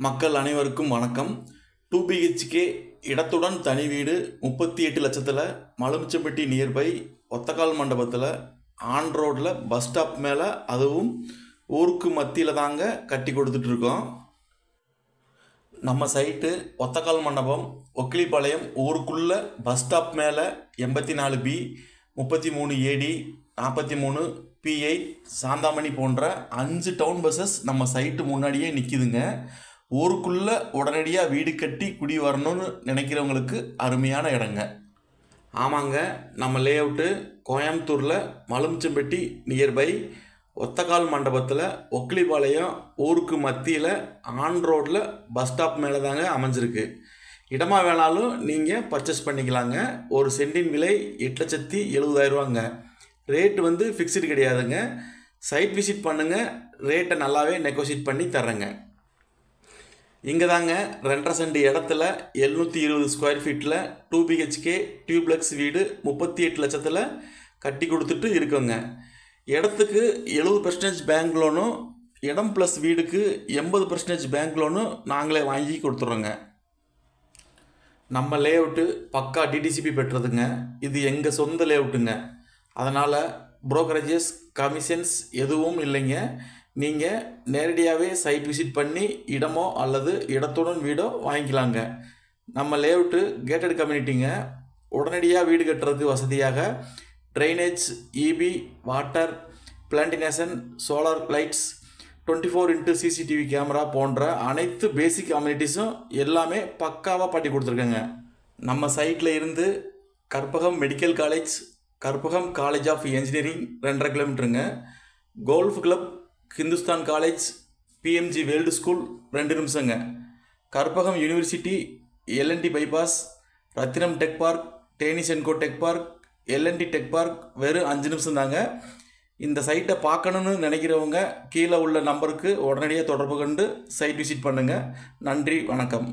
மக்கள் அனைவருக்கும் வணக்கம். 2 BHK இடத்துடன் தனி வீடு 38 லட்சத்தில் மலுமிச்சம்பட்டி நியர்பை ஒத்தக்கால் மண்டபத்தில் ஆன் ரோடில் பஸ் ஸ்டாப் மேலே, அதுவும் ஊருக்கு மத்தியில் தாங்க கட்டி கொடுத்துட்ருக்கோம். நம்ம சைட்டு ஒத்தக்கால் மண்டபம் ஒக்கிலிப்பாளையம் ஊருக்குள்ளே பஸ் ஸ்டாப் மேலே 84B 33AD 43 P8 சாந்தாமணி போன்ற 5 டவுன் பஸ்ஸஸ் நம்ம சைட்டு முன்னாடியே நிற்கிதுங்க. ஊருக்குள்ளே உடனடியாக வீடு கட்டி குடி வரணும்னு நினைக்கிறவங்களுக்கு அருமையான இடங்க. ஆமாங்க, நம்ம லே அவுட்டு கோயம்புத்தூரில் மலுமிச்சம்பட்டி நியர்பை ஒத்தக்கால் மண்டபத்தில் ஒக்கிலிப்பாளையம் ஊருக்கு மத்தியில் ஆன் ரோடில் பஸ் ஸ்டாப் மேலே தாங்க அமைஞ்சிருக்கு. இடமா வேணாலும் நீங்கள் பர்ச்சேஸ் பண்ணிக்கலாங்க. ஒரு சென்டின் விலை 8,70,000 ரேட்டு ஃபிக்ஸ்டு கிடையாதுங்க. சைட் விசிட் பண்ணுங்கள், ரேட்டை நல்லாவே நெகோசியேட் பண்ணி தர்றேங்க. இங்கே தாங்க 2.5 சென்ட் இடத்துல 720 ஸ்கொயர் ஃபீட்டில் 2 BHK டியூப்ளெக்ஸ் வீடு 38 லட்சத்தில் கட்டி கொடுத்துட்டு இருக்கோங்க. இடத்துக்கு 70% பேங்க் லோனும், இடம் ப்ளஸ் வீடுக்கு 80% பேங்க் லோனும் நாங்களே வாங்கி கொடுத்துட்றோங்க. நம்ம லே அவுட்டு பக்கா டிடிசிபி பெற்றதுங்க. இது எங்கள் சொந்த லே அவுட்டுங்க. அதனால் புரோக்கரேஜஸ் கமிஷன்ஸ் எதுவும் இல்லைங்க. நீங்கள் நேரடியாகவே சைட் விசிட் பண்ணி இடமோ அல்லது இடத்துடன் வீடோ வாங்கிக்கலாங்க. நம்ம லே அவுட்டு கேட்டட் கம்யூனிட்டிங்க. உடனடியாக வீடு கட்டுறதுக்கு வசதியாக drainage, EB, water, plantation, solar lights, 24x CCTV camera போன்ற அனைத்து பேசிக் அம்யூனிட்டிஸும் எல்லாமே பக்காவாக பண்ணி கொடுத்துருக்கேங்க. நம்ம சைட்டில் இருந்து Karpagam medical college, Karpagam college of engineering 2.5 கிலோமீட்டருங்க. Golf club, Hindustan college, PMG world school 2 நிமிஷங்க. Karpagam university, LNT bypass, Rathinam tech park, Danish and co tech park, LNT tech park வெறும் 5 நிமிஷம் தாங்க. இந்த சைட்டை பார்க்கணுன்னு நினைக்கிறவங்க கீழே உள்ள நம்பருக்கு உடனடியாக தொடர்பு கொண்டு சைட் விசிட் பண்ணுங்கள். நன்றி, வணக்கம்.